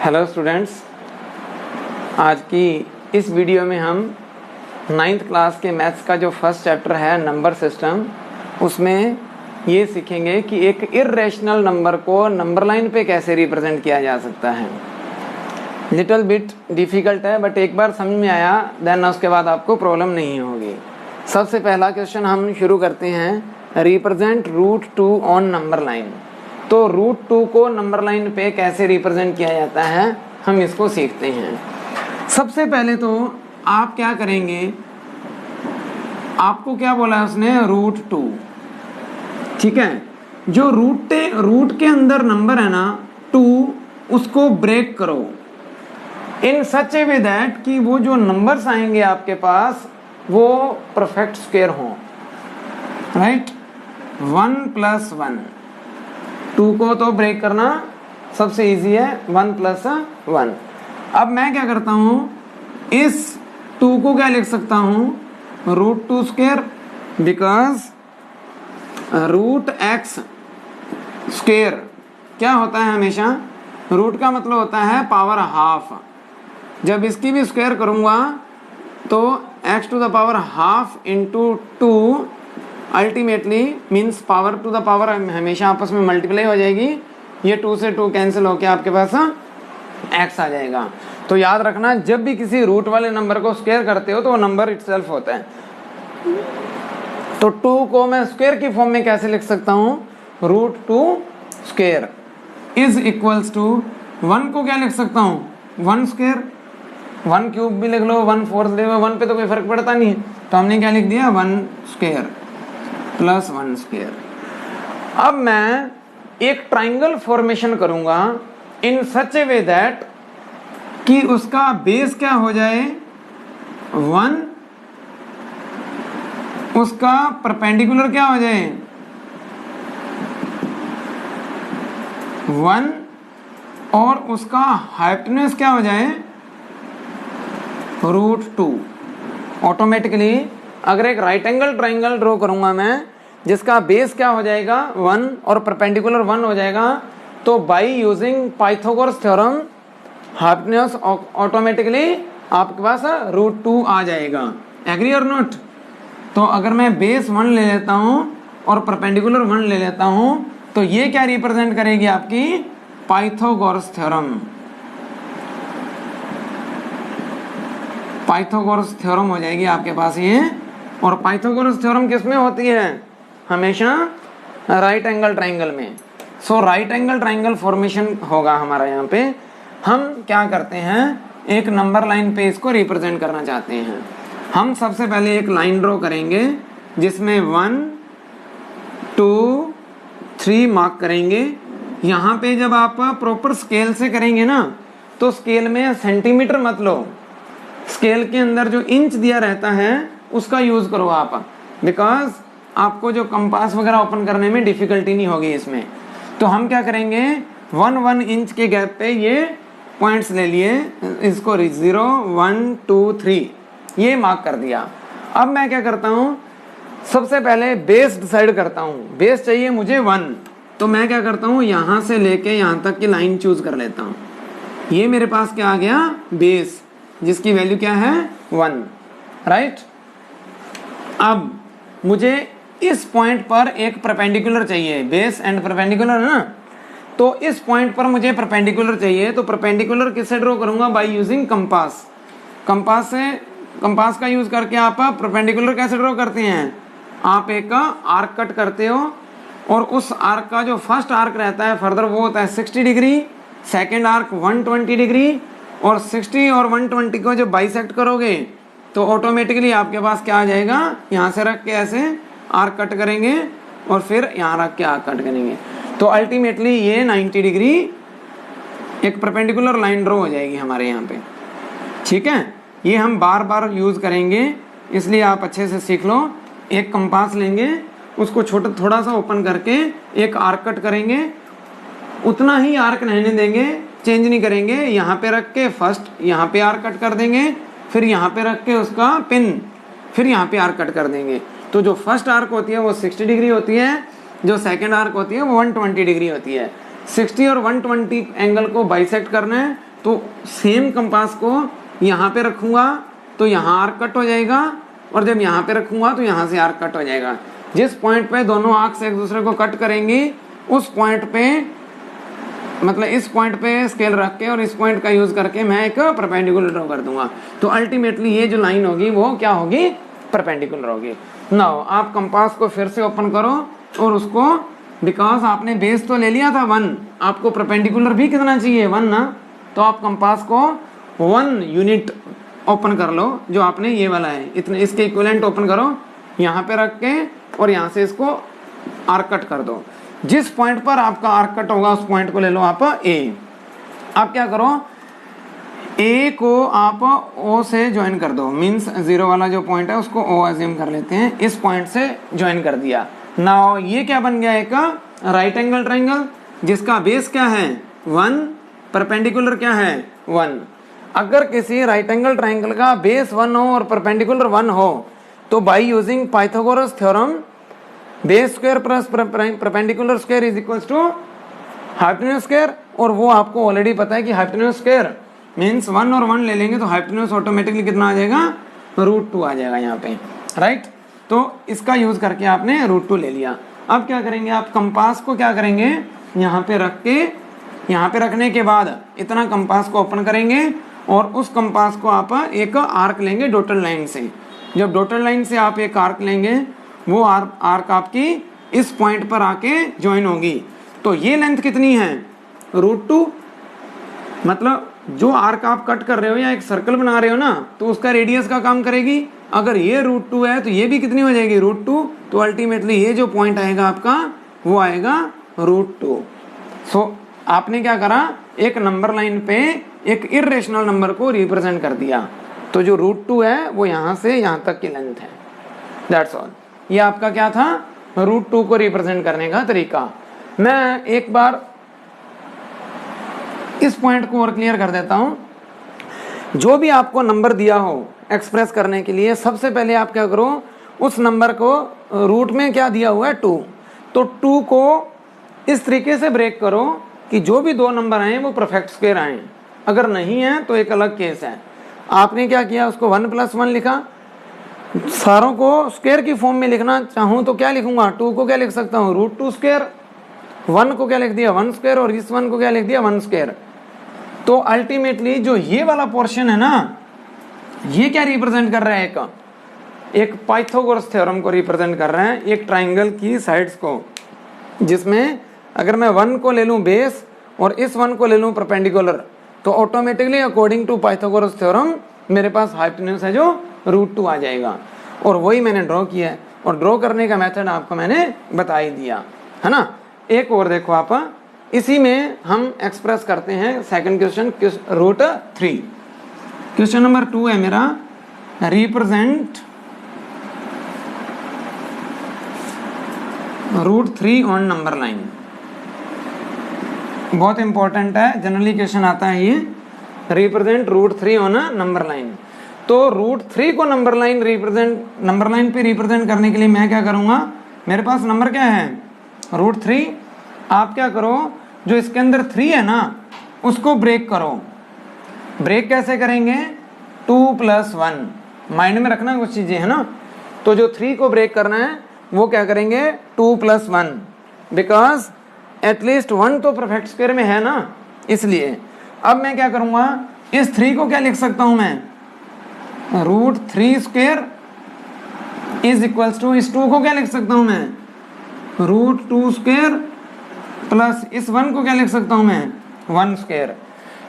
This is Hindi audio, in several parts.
हेलो स्टूडेंट्स, आज की इस वीडियो में हम 9th क्लास के मैथ्स का जो फर्स्ट चैप्टर है नंबर सिस्टम, उसमें ये सीखेंगे कि एक इर्रेशनल नंबर को नंबर लाइन पे कैसे रिप्रेजेंट किया जा सकता है। लिटिल बिट डिफ़िकल्ट है, बट एक बार समझ में आया देन उसके बाद आपको प्रॉब्लम नहीं होगी। सबसे पहला क्वेश्चन हम शुरू करते हैं, represent root 2 on number line. तो रूट 2 को नंबर लाइन पे कैसे रिप्रेजेंट किया जाता है, हम इसको सीखते हैं। सबसे पहले तो आप क्या करेंगे, आपको क्या बोला है उसने, रूट 2, ठीक है। जो रूट के अंदर नंबर है ना 2, उसको ब्रेक करो इन सच ए वे दैट कि वो जो नंबर्स आएंगे आपके पास वो परफेक्ट स्क्वायर हों, राइट। 1 + 1, 2 को तो ब्रेक करना सबसे इजी है, 1 + 1। अब मैं क्या करता हूं, इस 2 को क्या लिख सकता हूं, root 2 square, because root x square क्या होता है, हमेशा रूट का मतलब होता है पावर हाफ। जब इसकी भी स्क्वायर करूंगा तो x⁻½ × 2 ultimately means power to the power हमेशा आपस में मल्टीप्लाई हो जाएगी। ये 2 से 2 कैंसिल होके आपके पास x आ जाएगा। तो याद रखना, जब भी किसी रूट वाले नंबर को स्क्वायर करते हो तो वो नंबर इटसेल्फ होता है। तो 2 को मैं स्क्वायर की फॉर्म में कैसे लिख सकता हूँ, root 2 square is equals to 1 को क्या लिख सकता हूँ, 1 स्क्वायर। 1 क्यूब भी लिख लो, 1/4 ले लो, 1 पे तो कोई फर्क पड़ता नहीं है, तो हमने क्या लिख दिया, 1 स्क्वायर + 1 स्क्वायर। अब मैं एक ट्राइंगल फॉर्मेशन करूंगा इन सच ए वे दैट कि उसका बेस क्या हो जाए 1, उसका परपेंडिकुलर क्या हो जाए 1, और उसका हाइपोटेन्यूज क्या हो जाए रूट 2। ऑटोमेटिकली अगर एक राइट एंगल ट्राइंगल ड्रॉ करूंगा मैं जिसका बेस क्या हो जाएगा 1 और परपेंडिकुलर 1 हो जाएगा, तो by using Pythagoras theorem hypotenuse automatically आपके पास रूट 2 आ जाएगा। एग्री और नॉट। तो अगर मैं बेस 1 ले लेता हूं और परपेंडिकुलर 1 ले लेता हूं तो ये क्या रिप्रेजेंट करेगी, आपकी पाइथागोरस थ्योरम। पाइथागोरस थ्योरम हो जाएगी आपके पास ये। और पाइथागोरस थ्योरम किस में होती है, हमेशा राइट एंगल ट्राइंगल में। सो राइट एंगल ट्राइंगल फॉर्मेशन होगा हमारा यहाँ पे। हम क्या करते हैं, एक नंबर लाइन पे इसको रिप्रेजेंट करना चाहते हैं। हम सबसे पहले एक लाइन ड्रॉ करेंगे जिसमें 1 2 3 मार्क करेंगे। यहाँ पे जब आप प्रॉपर स्केल से करेंगे ना, तो स्केल में सेंटीमीटर मत लो, स्केल के अंदर जो इंच दिया रहता है उसका यूज करो आप, बिकॉज आपको जो कंपास वगैरह ओपन करने में डिफिकल्टी नहीं होगी इसमें। तो हम क्या करेंगे, 1 इंच के गैप पे ये पॉइंट्स ले लिए, इसको 0 1 2 3 ये मार्क कर दिया। अब मैं क्या करता हूँ, सबसे पहले बेस डिसाइड करता हूँ। बेस चाहिए मुझे 1, तो मैं क्या करता हूँ, यहाँ से लेके यहाँ तक की लाइन चूज कर लेता हूँ। ये मेरे पास क्या आ गया, बेस, जिसकी वैल्यू क्या है 1, राइट। अब मुझे इस पॉइंट पर एक परपेंडिकुलर चाहिए, बेस एंड परपेंडिकुलर है ना, तो इस पॉइंट पर मुझे परपेंडिकुलर चाहिए। तो परपेंडिकुलर किससे ड्रॉ करूंगा, बाय यूजिंग कंपास। कंपास का यूज करके आप परपेंडिकुलर कैसे ड्रॉ करते हैं, आप एक आर्क कट करते हो और उस आर्क का जो फर्स्ट आर्क रहता है फर्दर वो होता है 60 डिग्री, सेकेंड आर्क 120 डिग्री, और 60 और 120 को जब बाइसेक्ट करोगे तो ऑटोमेटिकली आपके पास क्या आ जाएगा, यहाँ से रख के ऐसे आर्क कट करेंगे और फिर यहाँ रख के आर्क कट करेंगे, तो अल्टीमेटली ये 90 डिग्री एक परपेंडिकुलर लाइन ड्रॉ हो जाएगी हमारे यहाँ पे, ठीक है। ये हम बार बार यूज करेंगे, इसलिए आप अच्छे से सीख लो। एक कंपास लेंगे, उसको थोड़ा सा ओपन करके एक आर्क कट करेंगे, उतना ही आर्क रहने देंगे, चेंज नहीं करेंगे। यहाँ पे रख के फर्स्ट यहाँ पे आर्क कट कर देंगे, फिर यहाँ पे रख के उसका पिन, फिर यहाँ पे आर्क कट कर देंगे। तो जो फर्स्ट आर्क होती है वो 60 डिग्री होती है, जो सेकंड आर्क होती है वो 120 डिग्री होती है। 60 और 120 एंगल को बाइसेक्ट करना है, तो सेम कंपास को यहाँ पे रखूँगा तो यहाँ आर्क कट हो जाएगा, और जब यहाँ पे रखूँगा तो यहाँ से आर्क कट हो जाएगा। जिस पॉइंट पे दोनों आर्क से एक दूसरे को कट करेंगी उस पॉइंट पे, मतलब इस पॉइंट पे स्केल रख के और इस पॉइंट का यूज़ करके मैं एक परपेंडिकुलर ड्रॉ कर दूंगा। तो अल्टीमेटली ये जो लाइन होगी वो क्या होगी, परपेंडिकुलर होगी। नाउ आप कंपास को फिर से ओपन करो और उसको, बिकॉज आपने बेस तो ले लिया था 1, आपको परपेंडिकुलर भी कितना चाहिए 1 ना, तो आप कंपास को 1 यूनिट ओपन कर लो जो आपने ये वाला है, इतने इसके इक्विवेलेंट ओपन करो, यहाँ पे रख के और यहाँ से इसको आर्क कट कर दो। जिस पॉइंट पर आपका आर्क कट होगा उस पॉइंट को ले लो आप ए। आप क्या करो, ए को आप ओ से ज्वाइन कर दो, मीन्स 0 वाला जो पॉइंट है उसको ओ अज्यूम कर लेते हैं, इस पॉइंट से ज्वाइन कर दिया। नाउ ये क्या बन गया, एक राइट एंगल ट्रायंगल जिसका बेस क्या है 1, परपेंडिकुलर क्या है 1। अगर किसी राइट एंगल ट्रायंगल का बेस 1 हो और परपेंडिकुलर 1 हो तो by using Pythagoras theorem base square plus perpendicular square is equals to hypotenuse square, और वो आपको ऑलरेडी पता है कि हाइपोटेन्यूज स्क्वायर मीन्स 1 और 1 ले लेंगे तो हाइपोटेन्यूज ऑटोमेटिकली कितना आ जाएगा, √2 आ जाएगा यहाँ पे, राइट। तो इसका यूज करके आपने √2 ले लिया। अब क्या करेंगे, आप कंपास को क्या करेंगे, यहाँ पे रख के, यहाँ पे रखने के बाद इतना कंपास को ओपन करेंगे और उस कंपास को आप एक आर्क लेंगे डॉटेड लाइन से। जब डॉटेड लाइन से आप एक आर्क लेंगे वो आर्क आपकी इस पॉइंट पर आके ज्वाइन होगी। तो ये लेंथ कितनी है √2, मतलब जो आर्क आप कट कर रहे हो या एक सर्कल बना रहे हो ना तो उसका रेडियस का काम करेगी। अगर ये √2 है तो ये भी कितनी हो जाएगी √2, तो अल्टीमेटली ये जो पॉइंट आएगा आपका वो आएगा √2। सो आपने क्या करा, एक नंबर लाइन पे एक इर्रेशनल नंबर को रिप्रेजेंट कर दिया। तो जो √2 है वो यहाँ से यहाँ तक की लेंथ है, दैट्स ऑल। ये आपका क्या था, √2 को रिप्रेजेंट करने का तरीका। मैं एक बार इस पॉइंट को और क्लियर कर देता हूं। जो भी आपको नंबर दिया हो एक्सप्रेस करने के लिए, सबसे पहले आप क्या करो, उस नंबर को रूट में क्या दिया हुआ है 2, तो 2 को इस तरीके से ब्रेक करो कि जो भी 2 नंबर आए वो परफेक्ट स्क्वायर आए, अगर नहीं है तो एक अलग केस है। आपने क्या किया, उसको 1 + 1 लिखा। सारों को स्क्वायर की फॉर्म में लिखना चाहूँ तो क्या लिखूंगा, 2 को क्या लिख सकता हूँ √2², 1 को क्या लिख दिया 1² और इस 1 को क्या लिख दिया 1²। तो अल्टीमेटली जो ये वाला पोर्शन है ना, ये क्या रिप्रेजेंट कर रहा है, एक पाइथागोरस थ्योरम को रिप्रेजेंट कर रहा है, एक ट्राइंगल की साइड्स को, जिसमें अगर मैं 1 को ले लूं बेस और इस 1 को ले लूं परपेंडिकुलर तो automatically according to Pythagoras theorem मेरे पास हाइपोटेन्यूज है जो √2 आ जाएगा। और वही मैंने ड्रॉ किया है, और ड्रॉ करने का मेथड आपको मैंने बता ही दिया है ना। एक और देखो आप, इसी में हम एक्सप्रेस करते हैं सेकंड क्वेश्चन, √3। क्वेश्चन नंबर 2 है मेरा, रिप्रेजेंट √3 ऑन नंबर लाइन। बहुत इंपॉर्टेंट है, जनरली क्वेश्चन आता है ये, रिप्रेजेंट √3 ऑन नंबर लाइन। तो √3 को नंबर लाइन पे रिप्रेजेंट करने के लिए मैं क्या करूंगा, मेरे पास नंबर क्या है √3। आप क्या करो, जो इसके अंदर 3 है ना उसको ब्रेक करो। ब्रेक कैसे करेंगे, 2 + 1, माइंड में रखना कुछ चीजें है ना। तो जो 3 को ब्रेक करना है वो क्या करेंगे 2 + 1, बिकॉज एटलीस्ट 1 तो परफेक्ट स्क्वायर में है ना, इसलिए। अब मैं क्या करूंगा, इस 3 को क्या लिख सकता हूं मैं, √3² इज इक्वल्स टू, इस 2 को क्या लिख सकता हूं मैं √2² प्लस इस 1 को क्या लिख सकता हूं मैं 1²।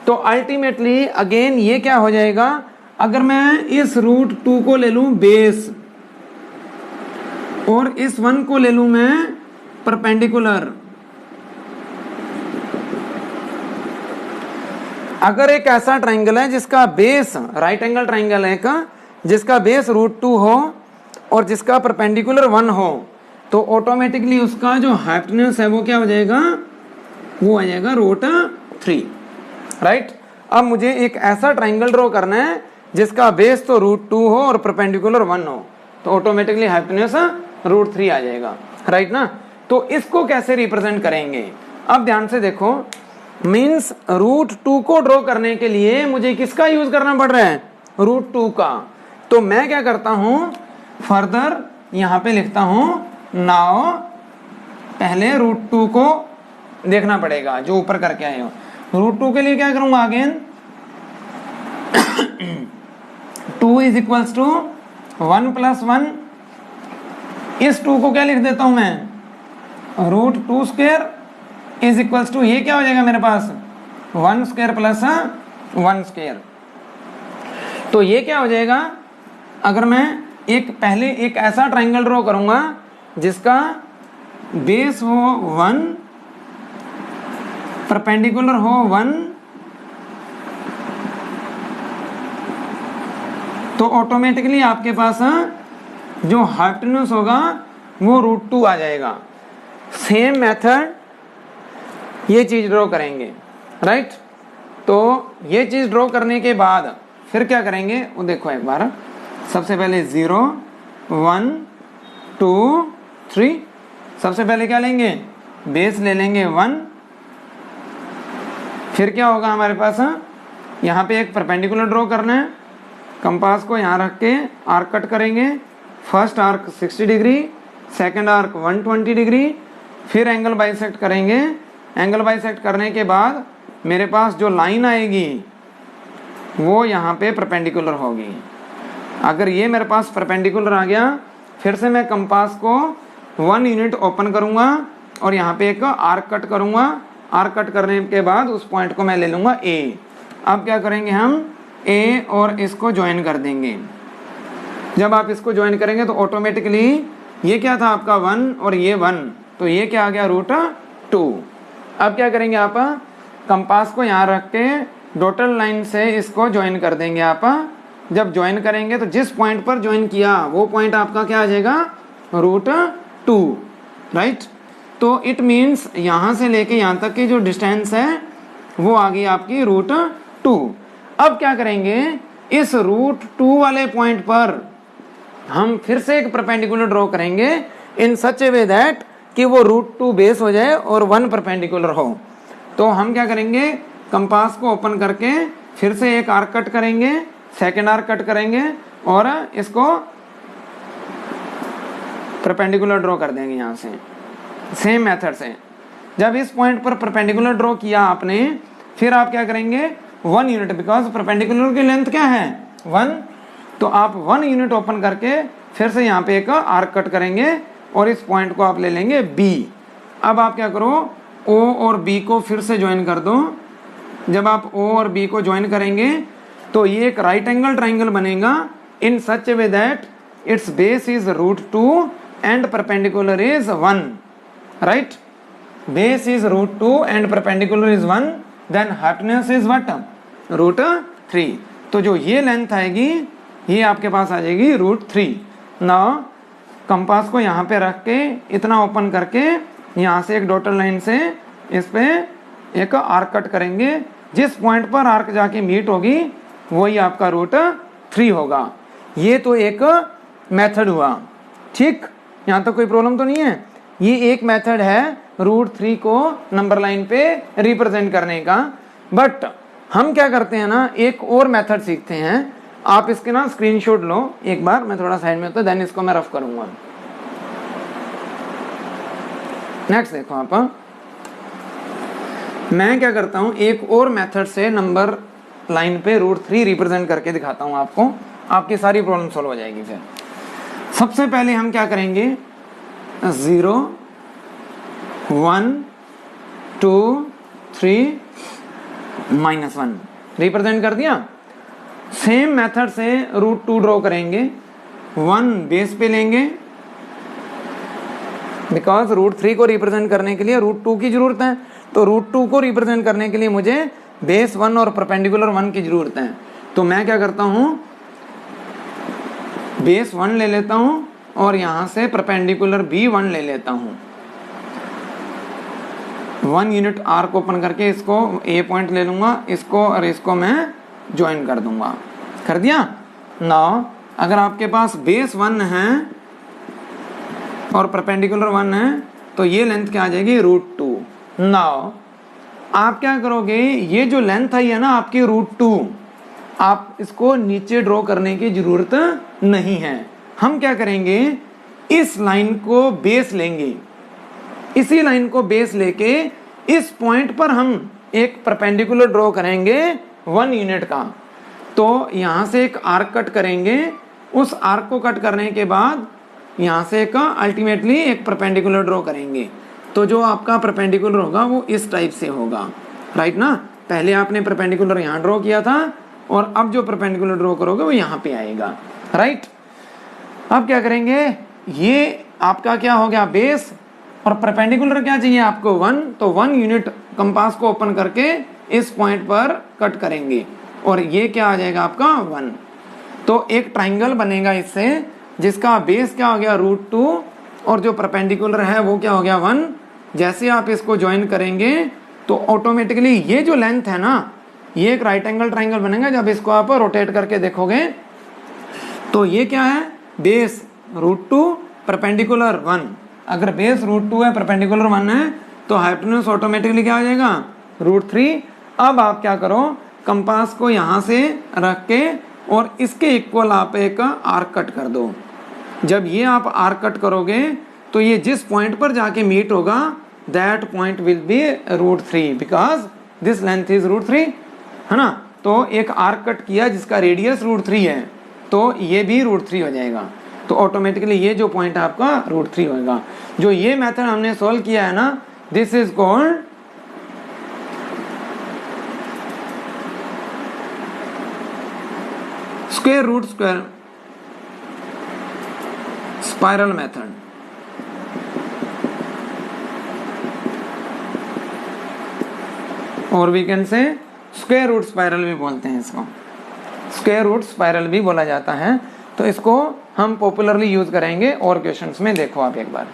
तो अल्टीमेटली अगेन ये क्या हो जाएगा, अगर मैं इस √2 को ले लूं बेस और इस 1 को ले लूं मैं परपेंडिकुलर, अगर एक ऐसा ट्राइंगल है जिसका बेस राइट एंगल ट्राइंगल है का, जिसका बेस √2 हो और जिसका परपेंडिकुलर 1 हो, तो ऑटोमेटिकली उसका जो हाइपोटेन्यूज है वो क्या हो जाएगा, वो आ जाएगा √3, राइट। अब मुझे एक ऐसा ट्राइंगल ड्रॉ करना है जिसका बेस तो √2 हो और परपेंडिकुलर 1 हो, तो ऑटोमेटिकली हाइपोटेन्यूज √3 आ जाएगा, राइट ना। तो इसको कैसे रिप्रेजेंट करेंगे, अब ध्यान से देखो, मीन्स रूट 2 को ड्रॉ करने के लिए मुझे किसका यूज करना पड़ रहा है, रूट 2 का। तो मैं क्या करता हूं, फर्दर यहां पे लिखता हूं नाउ पहले रूट 2 को देखना पड़ेगा जो ऊपर करके आए हो। रूट 2 के लिए क्या करूंगा, again 2 is equals to 1 plus 1, इस 2 को क्या लिख देता हूं मैं, root 2 square is equals to, ये क्या हो जाएगा मेरे पास 1 स्क्वायर प्लस 1 स्क्वायर। तो ये क्या हो जाएगा, अगर मैं पहले एक ऐसा ट्राइंगल ड्रॉ करूंगा जिसका बेस हो 1, परपेंडिकुलर हो 1, तो ऑटोमेटिकली आपके पास जो हाइपोटेन्यूज होगा वो रूट 2 आ जाएगा। सेम मेथड ये चीज ड्रॉ करेंगे, राइट। तो ये चीज ड्रॉ करने के बाद फिर क्या करेंगे वो देखो एक बार। सबसे पहले 0 1 2 3, सबसे पहले क्या लेंगे, बेस ले लेंगे 1। फिर क्या होगा हमारे पास, यहाँ पे एक परपेंडिकुलर ड्रॉ करना है, कंपास को यहाँ रख के आर्क कट करेंगे। First arc 60 degree, second arc 120 degree, फिर एंगल बाइसेक्ट करेंगे। एंगल बाइसेक्ट करने के बाद मेरे पास जो लाइन आएगी वो यहाँ पे परपेंडिकुलर होगी। अगर ये मेरे पास परपेंडिकुलर आ गया, फिर से मैं कंपास को 1 यूनिट ओपन करूँगा और यहाँ पे एक आर्क कट करूँगा। आर्क कट करने के बाद उस पॉइंट को मैं ले लूँगा ए। अब क्या करेंगे हम, ए और इसको ज्वाइन कर देंगे। जब आप इसको ज्वाइन करेंगे तो ऑटोमेटिकली ये क्या था आपका 1 और ये 1, तो ये क्या आ गया रूट 2। अब क्या करेंगे आप, कंपास को यहाँ रख के डॉटेड लाइन से इसको ज्वाइन कर देंगे आप। जब ज्वाइन करेंगे तो जिस पॉइंट पर ज्वाइन किया वो पॉइंट आपका क्या आ जाएगा, रूट 2, राइट। तो इट मीन्स यहाँ से लेके यहाँ तक की जो डिस्टेंस है वो आ गई आपकी रूट 2। अब क्या करेंगे, इस रूट 2 वाले पॉइंट पर हम फिर से एक परपेंडिकुलर ड्रॉ करेंगे इन सच ए वे दैट कि वो रूट 2 बेस हो जाए और 1 परपेंडिकुलर हो। तो हम क्या करेंगे, कंपास को ओपन करके फिर से एक आर्क कट करेंगे, सेकेंड आर्क कट करेंगे और इसको परपेंडिकुलर ड्रॉ कर देंगे यहाँ से सेम मेथड से। जब इस पॉइंट पर परपेंडिकुलर ड्रॉ किया आपने, फिर आप क्या करेंगे 1 यूनिट, बिकॉज परपेंडिकुलर की लेंथ क्या है 1, तो आप 1 यूनिट ओपन करके फिर से यहाँ पे एक आर्क कट करेंगे और इस पॉइंट को आप ले लेंगे B। अब आप क्या करो, O और B को फिर से ज्वाइन कर दो। जब आप O और B को ज्वाइन करेंगे तो ये एक राइट एंगल ट्राइंगल बनेगा in such a way that it's base is root 2 and perpendicular is 1, right. Base is root 2 and perpendicular is 1, then hypotenuse is what, root 3। तो जो ये लेंथ आएगी ये आपके पास आ जाएगी रूट 3। नाउ कंपास को यहाँ पे रख के इतना ओपन करके यहाँ से एक डॉटेड लाइन से इस पे एक आर्क कट करेंगे। जिस पॉइंट पर आर्क जाके मीट होगी वही आपका रूट 3 होगा। ये तो एक मेथड हुआ, ठीक। यहाँ तक कोई प्रॉब्लम तो नहीं है। ये एक मेथड है रूट 3 को नंबर लाइन पे रिप्रेजेंट करने का। बट हम क्या करते हैं ना, एक और मेथड सीखते हैं। आप इसके ना स्क्रीनशॉट लो एक बार, मैं थोड़ा साइड में होता देन इसको मैं रफ करूंगा। नेक्स्ट देखो आप, मैं क्या करता हूं, एक और मेथड से नंबर लाइन पे रूट 3 रिप्रेजेंट करके दिखाता हूं आपको, आपकी सारी प्रॉब्लम सॉल्व हो जाएगी। फिर सबसे पहले हम क्या करेंगे, 0 1 2 3 -1 रिप्रेजेंट कर दिया। सेम मेथड से रूट 2 ड्रॉ करेंगे। 1 बेस पे लेंगे, बिकॉज रूट 3 को रिप्रेजेंट करने के लिए रूट 2 की जरूरत है। तो रूट 2 को रिप्रेजेंट करने के लिए मुझे बेस 1 और परपेंडिकुलर 1 की जरूरत है। तो मैं क्या करता हूं, बेस 1 ले लेता हूं और यहां से परपेंडिकुलर भी 1 ले लेता हूं। 1 यूनिट आर्क ओपन करके इसको ए पॉइंट ले लूंगा, इसको और इसको मैं ज्वाइन कर दूंगा। कर दिया। नाउ अगर आपके पास बेस 1 है और परपेंडिकुलर 1 है तो ये लेंथ क्या आ जाएगी, रूट 2। नाउ आप क्या करोगे, ये जो लेंथ है ये ना आपकी √2, आप इसको नीचे ड्रॉ करने की जरूरत नहीं है। हम क्या करेंगे, इस लाइन को बेस लेंगे, इसी लाइन को बेस लेके इस पॉइंट पर हम एक परपेंडिकुलर ड्रॉ करेंगे 1 यूनिट का। तो यहां से एक आर्क कट करेंगे, उस आर्क को कट करने के बाद यहां से एक अल्टीमेटली एक परपेंडिकुलर ड्रॉ करेंगे। तो जो आपका परपेंडिकुलर होगा वो इस टाइप से होगा, राइट ना। पहले आपने परपेंडिकुलर यहाँ ड्रॉ किया था और अब जो परपेंडिकुलर ड्रॉ करोगे वो यहाँ पे आएगा, राइट। अब क्या करेंगे, ये आपका क्या हो गया बेस, और परपेंडिकुलर क्या चाहिए आपको 1, तो 1 यूनिट कंपास को ओपन करके इस पॉइंट पर कट करेंगे और ये क्या आ जाएगा आपका 1। तो एक ट्राइंगल बनेगा इससे, जिसका बेस क्या हो गया √2 और जो परपेंडिकुलर है वो क्या हो गया 1। जैसे आप इसको ज्वाइन करेंगे तो ऑटोमेटिकली ये जो लेंथ है ना, ये एक राइट एंगल ट्राइंगल बनेगा। जब इसको आप रोटेट करके देखोगे तो ये क्या है, बेस √2 परपेंडिकुलर 1। अगर बेस √2 है परपेंडिकुलर 1 है तो हाइपोटेन्यूज ऑटोमेटिकली क्या हो जाएगा √3। अब आप क्या करो, कंपास को यहाँ से रख के और इसके इक्वल आप एक आर्क कट कर दो। जब ये आप आर्क कट करोगे तो ये जिस पॉइंट पर जाके मीट होगा that point will be √3 because this length is √3, है ना। तो एक आर्क कट किया जिसका रेडियस √3 है, तो ये भी √3 हो जाएगा। तो ऑटोमेटिकली ये जो पॉइंट आपका √3 होगा। जो ये मेथड हमने सॉल्व किया है ना, this is called square root square spiral method. और we can say square root spiral भी बोलते हैं इसको, स्क्वायर रूट स्पाइरल भी बोला जाता है। तो इसको हम पॉपुलरली यूज करेंगे और क्वेश्चंस में। देखो आप एक बार,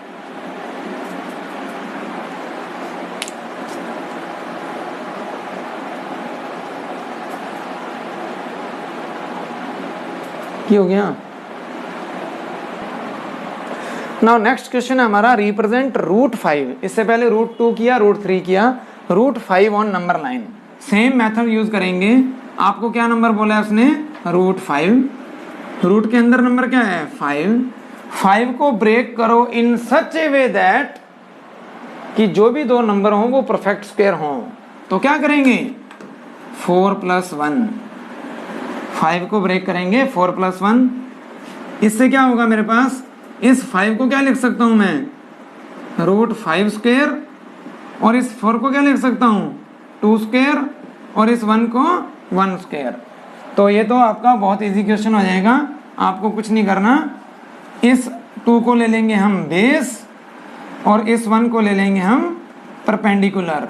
क्या हो गया। नाउ नेक्स्ट क्वेश्चन है हमारा, रिप्रेजेंट √5। इससे पहले √2 किया, √3 किया, √5 on number line. Same method use करेंगे। आपको क्या नंबर बोला है उसने, √5। रूट के अंदर नंबर क्या है 5 को ब्रेक करो इन सच ए वे दैट कि जो भी दो नंबर हों वो परफेक्ट स्क्वायर हों। तो क्या करेंगे 4 + 1, 5 को ब्रेक करेंगे 4 + 1। इससे क्या होगा मेरे पास, इस 5 को क्या लिख सकता हूं मैं √5² और इस 4 को क्या लिख सकता हूं 2² और इस 1 को 1²। तो ये तो आपका बहुत इजी क्वेश्चन हो जाएगा। आपको कुछ नहीं करना, इस 2 को ले लेंगे हम बेस और इस 1 को ले लेंगे हम परपेंडिकुलर।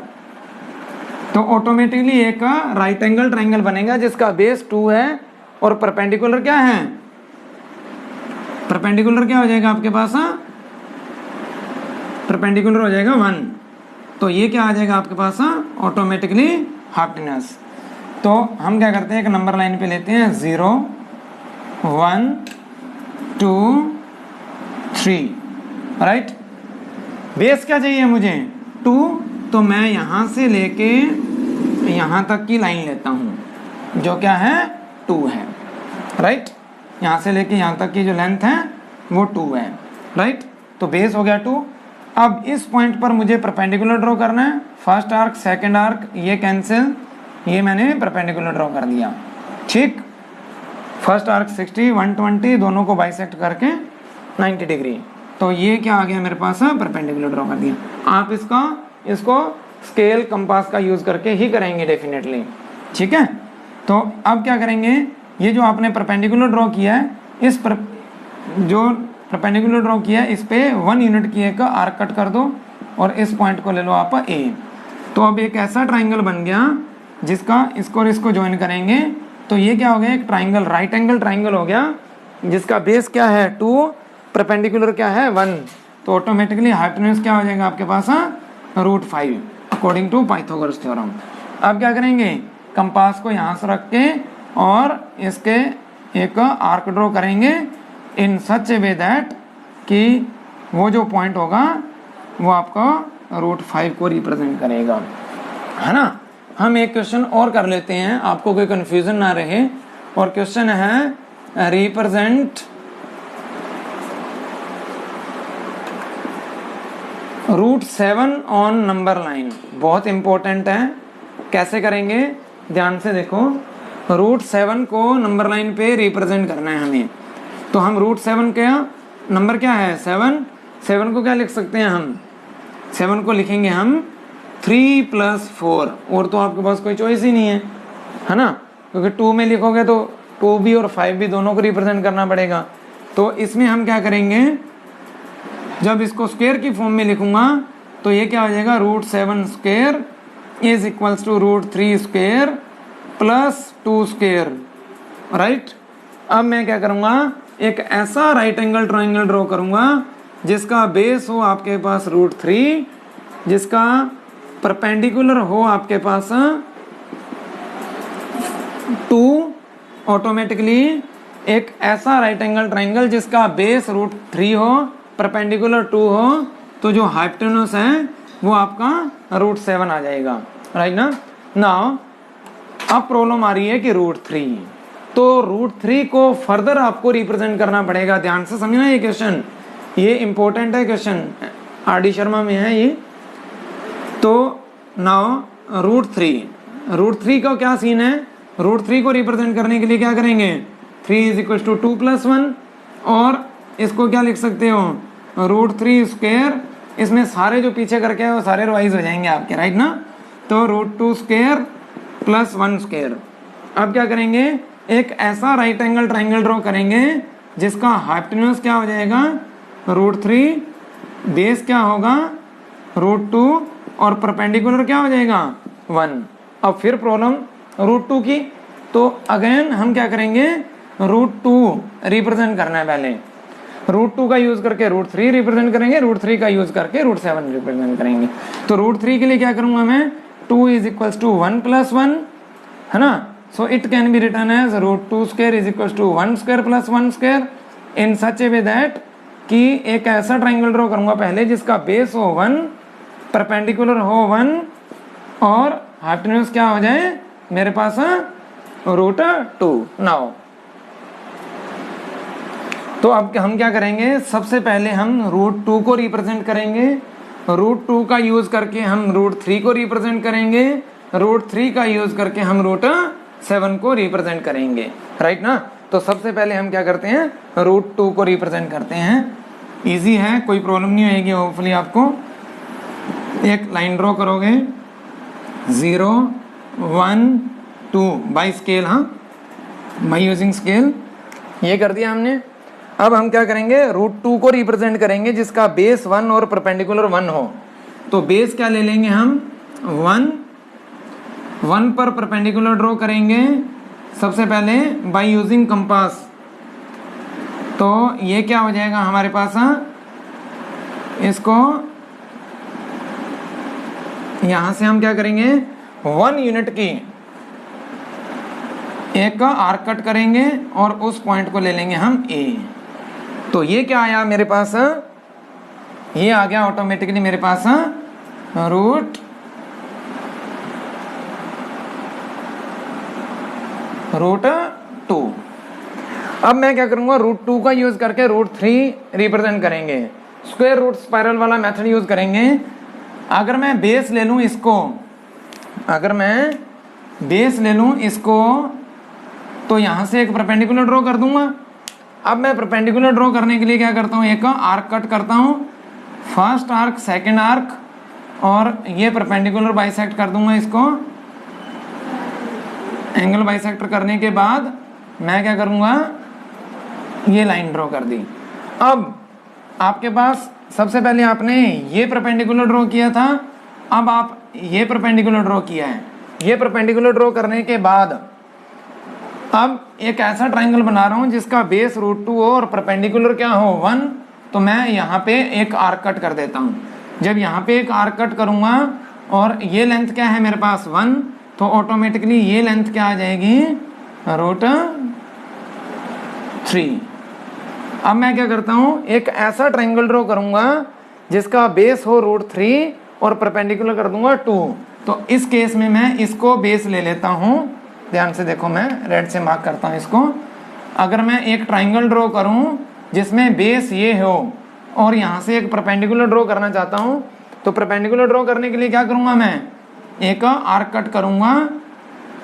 तो ऑटोमेटिकली एक राइट एंगल ट्राइंगल बनेगा जिसका बेस 2 है और परपेंडिकुलर क्या है, परपेंडिकुलर क्या हो जाएगा आपके पास, परपेंडिकुलर हो जाएगा 1। तो ये क्या आ जाएगा आपके पास ऑटोमेटिकली हाइपोटेन्यूज। तो हम क्या करते हैं, एक नंबर लाइन पे लेते हैं 0 1 2 3, राइट। बेस क्या चाहिए मुझे 2, तो मैं यहाँ से लेके यहाँ तक की लाइन लेता हूँ जो क्या है 2 है, राइट। यहाँ से लेके यहाँ तक की जो लेंथ है वो 2 है, राइट। तो बेस हो गया 2। अब इस पॉइंट पर मुझे परपेंडिकुलर ड्रॉ करना है, फर्स्ट आर्क सेकंड आर्क ये कैंसिल, ये मैंने परपेंडिकुलर ड्रॉ कर दिया, ठीक। फर्स्ट आर्क 60 120 दोनों को बाइसेक्ट करके 90 डिग्री। तो ये क्या आ गया मेरे पास, परपेंडिकुलर ड्रॉ कर दिया। आप इसको स्केल कंपास का यूज करके ही करेंगे डेफिनेटली, ठीक है। तो अब क्या करेंगे, ये जो आपने परपेंडिकुलर ड्रॉ किया है, जो परपेंडिकुलर ड्रॉ किया है इस पे 1 यूनिट की एक आर्क कट कर दो और इस पॉइंट को ले लो आप A। तो अब एक ऐसा ट्राइंगल बन गया जिसका इसको और इसको ज्वाइन करेंगे तो ये क्या हो गया, एक ट्राइंगल, राइट एंगल ट्राइंगल हो गया जिसका बेस क्या है 2, परपेंडिकुलर क्या है 1। तो ऑटोमेटिकली हाइपोटेन्यूज क्या हो जाएगा आपके पास √5 अकॉर्डिंग टू पाइथागोरस थ्योरम। अब क्या करेंगे, कंपास को यहाँ से रख के और इसके एक आर्क ड्रॉ करेंगे इन सच ए वे दैट कि वो जो पॉइंट होगा वो आपका √5 को रिप्रेजेंट करेगा। है ना। हम एक क्वेश्चन और कर लेते हैं, आपको कोई कंफ्यूजन ना रहे। और क्वेश्चन है रिप्रेजेंट √7 ऑन नंबर लाइन। बहुत इंपॉर्टेंट है, कैसे करेंगे ध्यान से देखो। √7 को नंबर लाइन पे रिप्रेजेंट करना है हमें। तो हम √7 का नंबर क्या है 7, 7 को क्या लिख सकते हैं हम, 7 को लिखेंगे हम 3 + 4। और तो आपके पास कोई चॉइस ही नहीं है ना, क्योंकि 2 में लिखोगे तो 2 भी और 5 भी दोनों को रिप्रेजेंट करना पड़ेगा। तो इसमें हम क्या करेंगे, जब इसको स्क्वायर की फॉर्म में लिखूंगा तो ये क्या हो जाएगा, √7² इज इक्वल्स टू √3² + 2², राइट। अब मैं क्या करूंगा, एक ऐसा राइट एंगल ट्राइंगल ड्रॉ करूंगा जिसका बेस हो आपके पास √3, जिसका परपेंडिकुलर हो आपके पास 2, ऑटोमेटिकली एक ऐसा राइट एंगल ट्राइंगल जिसका बेस √3 हो, परपेंडिकुलर 2 हो, तो जो हाइपोटेन्यूज है वो आपका √7 आ जाएगा, राइट ना। नाउ अब प्रॉब्लम आ रही है कि √3, तो √3 को फर्दर आपको रिप्रेजेंट करना पड़ेगा। ध्यान से समझना ये क्वेश्चन, ये इंपॉर्टेंट है क्वेश्चन, RD शर्मा में है ये। तो नाउ √3 का क्या सीन है, √3 को रिप्रेजेंट करने के लिए क्या करेंगे, 3 = 2 + 1, और इसको क्या लिख सकते हो √3²। इसमें सारे जो पीछे करके है वो सारे रिवाइज हो जाएंगे आपके, राइट ना। तो √2² + 1²। अब क्या करेंगे, एक ऐसा राइट एंगल ट्राइंगल ड्रॉ करेंगे जिसका हाइपोटेन्यूज क्या हो जाएगा √3, बेस क्या होगा √2, और परपेंडिकुलर क्या हो जाएगा 1। अब फिर प्रॉब्लम √2 की, तो अगेन हम क्या करेंगे, √2 रिप्रेजेंट करना है पहले, √2 का यूज करके √3 रिप्रेजेंट करेंगे, √3 का यूज करके √7 रिप्रेजेंट करेंगे। तो √3 के लिए क्या करूंगा मैं, 2 = 1 + 1, है ना। So it can be written as √2² = 1² + 1² in such a way that कि एक ऐसा ट्राइंगल ड्रॉ करूंगा पहले जिसका बेस हो 1, परपेंडिकुलर हो 1, और हाइपोटेन्यूज क्या हो जाए मेरे पास √2। नाउ तो अब हम क्या करेंगे, सबसे पहले हम √2 को रिप्रेजेंट करेंगे, √2 का यूज करके हम √3 को रिप्रेजेंट करेंगे, √3 का यूज करके हम √7 को रिप्रेजेंट करेंगे, राइट ना। तो सबसे पहले हम क्या करते हैं, √2 को रिप्रेजेंट करते हैं। इजी है, कोई प्रॉब्लम नहीं आएगी होपफुली आपको। एक लाइन ड्रॉ करोगे 0, 1, 2 बाई स्केल, हाँ बाई यूजिंग स्केल, ये कर दिया हमने। अब हम क्या करेंगे, √2 को रिप्रेजेंट करेंगे जिसका बेस 1 और परपेंडिकुलर 1 हो। तो बेस क्या ले लेंगे हम 1 पर परपेंडिकुलर ड्रॉ करेंगे सबसे पहले बाय यूजिंग कंपास। तो ये क्या हो जाएगा हमारे पास, इसको यहां से हम क्या करेंगे, 1 यूनिट की एक आर्क कट करेंगे और उस पॉइंट को ले लेंगे हम A। तो ये क्या आया मेरे पास, ये आ गया ऑटोमेटिकली मेरे पास √2। अब मैं क्या करूंगा, √2 का यूज करके √3 रिप्रेजेंट करेंगे, स्क्वायर रूट स्पाइरल वाला मेथड यूज करेंगे। अगर मैं बेस ले लूं इसको, अगर मैं बेस ले लूं इसको, तो यहां से एक परपेंडिकुलर ड्रॉ कर दूंगा। अब मैं परपेंडिकुलर ड्रॉ करने के लिए क्या करता हूं, एक आर्क कट करता हूं, फर्स्ट आर्क सेकंड आर्क, और ये परपेंडिकुलर बाइसेक्ट कर दूंगा इसको। एंगल बाइसेक्टर करने के बाद मैं क्या करूंगा, ये लाइन ड्रॉ कर दी। अब आपके पास सबसे पहले आपने ये परपेंडिकुलर ड्रॉ किया था, अब आप ये परपेंडिकुलर ड्रॉ किया है। ये परपेंडिकुलर ड्रॉ करने के बाद अब एक ऐसा ट्राइंगल बना रहा हूं जिसका बेस √2 हो और परपेंडिकुलर क्या हो 1। तो मैं यहाँ पे एक आर्क कट कर देता हूँ। जब यहाँ पे एक आर्क कट करूंगा और ये लेंथ क्या है मेरे पास 1, तो ऑटोमेटिकली ये लेंथ क्या आ जाएगी √3। अब मैं क्या करता हूँ, एक ऐसा ट्राइंगल ड्रॉ करूंगा जिसका बेस हो √3 और परपेंडिकुलर कर दूंगा 2। तो इस केस में मैं इसको बेस ले लेता हूँ, ध्यान से देखो, मैं रेड से मार्क करता हूँ इसको। अगर मैं एक ट्राइंगल ड्रॉ करूँ जिसमें बेस ये हो और यहाँ से एक परपेंडिकुलर ड्रॉ करना चाहता हूँ, तो परपेंडिकुलर ड्रॉ करने के लिए क्या करूँगा, मैं एक आर्क कट करूँगा।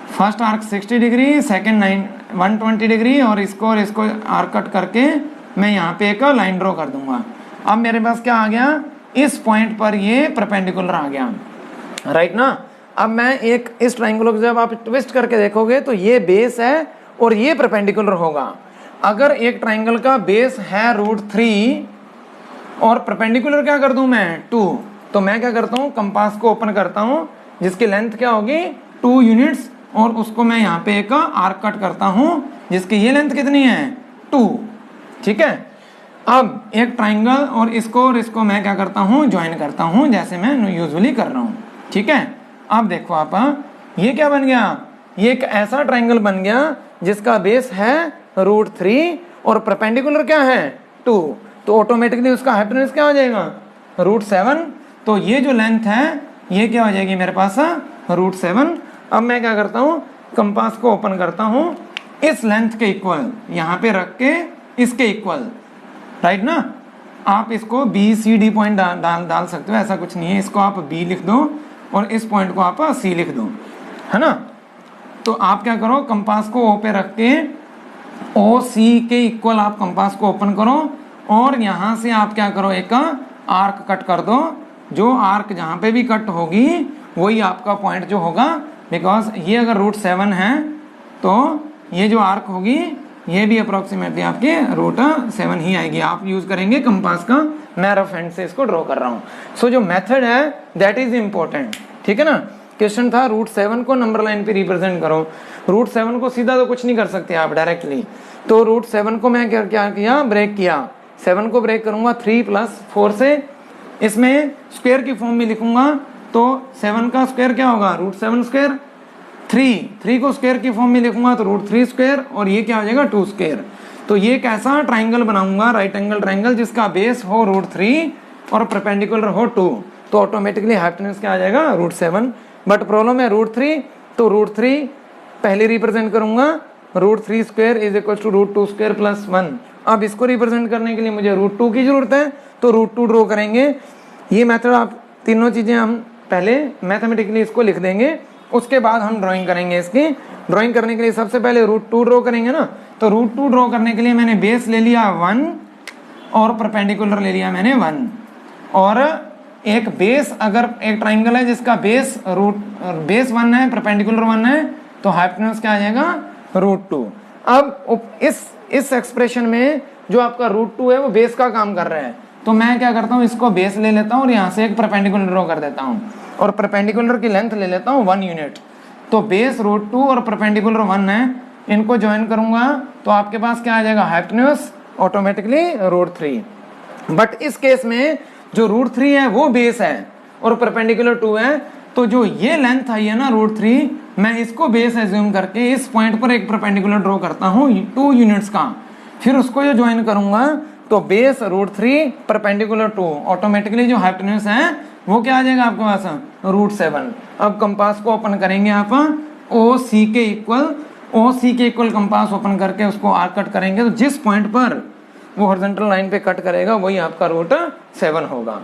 First arc 60 degree, second 120 degree, और इसको आर्क कट करके मैं यहाँ पे एक लाइन ड्रॉ कर दूंगा। अब मेरे पास क्या आ गया, इस पॉइंट पर ये परपेंडिकुलर आ गया, राइट ना। अब मैं एक इस ट्राइंगल को जब आप ट्विस्ट करके देखोगे तो ये बेस है और ये परपेंडिकुलर होगा। अगर एक ट्राइंगल का बेस है √3 और परपेंडिकुलर क्या कर दूं मैं 2, तो मैं क्या करता हूँ, कंपास को ओपन करता हूँ जिसकी लेंथ क्या होगी 2 यूनिट्स, और उसको मैं यहाँ पे एक आर्क कट करता हूँ जिसकी ये लेंथ कितनी है 2, ठीक है। अब एक ट्राइंगल और इसको मैं क्या करता हूँ, ज्वाइन करता हूँ जैसे मैं यूजुअली कर रहा हूँ, ठीक है। अब देखो आप, ये क्या बन गया, ये एक ऐसा ट्राइंगल बन गया जिसका बेस है √3 और परपेंडिकुलर क्या है 2, तो ऑटोमेटिकली उसका हाइपोटेन्यूज क्या हो जाएगा √7। तो ये जो लेंथ है ये क्या हो जाएगी मेरे पास √7। अब मैं क्या करता हूँ, कंपास को ओपन करता हूँ इस लेंथ के इक्वल, यहाँ पे रख के इसके इक्वल, राइट ना। आप इसको BCD पॉइंट डाल सकते हो, ऐसा कुछ नहीं है, इसको आप B लिख दो और इस पॉइंट को आप C लिख दो, है ना। तो आप क्या करो, कंपास को O पे रख के OC के इक्वल आप कंपास को ओपन करो और यहाँ से आप क्या करो, एक आर्क कट कर दो। जो आर्क जहाँ पे भी कट होगी वही आपका पॉइंट जो होगा, बिकॉज ये अगर √7 है तो ये जो आर्क होगी ये भी अप्रोक्सीमेटली आपके √7 ही आएगी। आप यूज करेंगे कंपास का, मैं रफ हैंड से इसको ड्रॉ कर रहा हूँ। सो जो मेथड है दैट इज इम्पोर्टेंट, ठीक है ना। क्वेश्चन था √7 को नंबर लाइन पे रिप्रेजेंट करो। √7 को सीधा तो कुछ नहीं कर सकते आप डायरेक्टली, तो √7 को मैं क्या किया, ब्रेक किया। 7 को ब्रेक करूंगा 3 + 4 से, इसमें स्क्वायर की फॉर्म में लिखूंगा तो 7 का स्क्वायर क्या होगा √7², 3 को स्क्वायर की फॉर्म में लिखूंगा तो √3², और ये क्या हो जाएगा 2²। तो ये एक ऐसा ट्राइंगल बनाऊंगा, राइट एंगल ट्राइंगल, जिसका बेस हो √3 और परपेंडिकुलर हो 2, तो ऑटोमेटिकली हाइपोटेन्यूज क्या आ जाएगा √7। बट प्रॉब्लम है √3, तो √3 पहले रिप्रेजेंट करूंगा, √3² = √2² + 1। अब इसको रिप्रेजेंट करने के लिए मुझे √2 की जरूरत है, तो √2 ड्रॉ करेंगे। ये मेथड आप तीनों चीजें हम पहले मैथमेटिकली इसको लिख देंगे, उसके बाद हम ड्राइंग करेंगे। इसकी ड्राइंग करने के लिए सबसे पहले √2 ड्रॉ करेंगे ना, तो √2 ड्रॉ करने के लिए मैंने बेस ले लिया 1 और परपेंडिकुलर ले लिया मैंने 1। और एक बेस, अगर एक ट्राइंगल है जिसका बेस 1 है, परपेंडिकुलर 1 है, तो हाइपोटेन्यूज क्या आ जाएगा √2। अब इस एक्सप्रेशन में जो आपका √2 है वो बेस का काम कर रहा है, तो मैं क्या करता हूँ, इसको बेस ले लेता हूँ और यहाँ से एक परपेंडिकुलर ड्रॉ कर देता हूँ, और परपेंडिकुलर की लेंथ ले लेता हूँ 1 यूनिट। तो बेस √2 और परपेंडिकुलर 1 है, इनको ज्वाइन करूंगा तो आपके पास क्या आ जाएगा, हाइपोटेन्यूज ऑटोमेटिकली √3। बट इस केस में जो √3 है वो बेस है और परपेंडिकुलर 2 है, तो जो ये लेंथ आई है ना √3, मैं इसको बेस एज्यूम करके इस पॉइंट पर एक परपेंडिकुलर ड्रॉ करता हूँ 2 यूनिट्स का, फिर उसको जो ज्वाइन करूंगा तो बेस √3 परपेंडिकुलर 2, ऑटोमेटिकली जो हाइपोटेन्यूज है वो क्या आ जाएगा आपके पास √7। अब कंपास को ओपन करेंगे आप, OC के इक्वल कंपास ओपन करके उसको आर्क कट करेंगे, तो जिस पॉइंट पर वो हॉरिजॉन्टल लाइन पे कट करेगा वही आपका √7 होगा।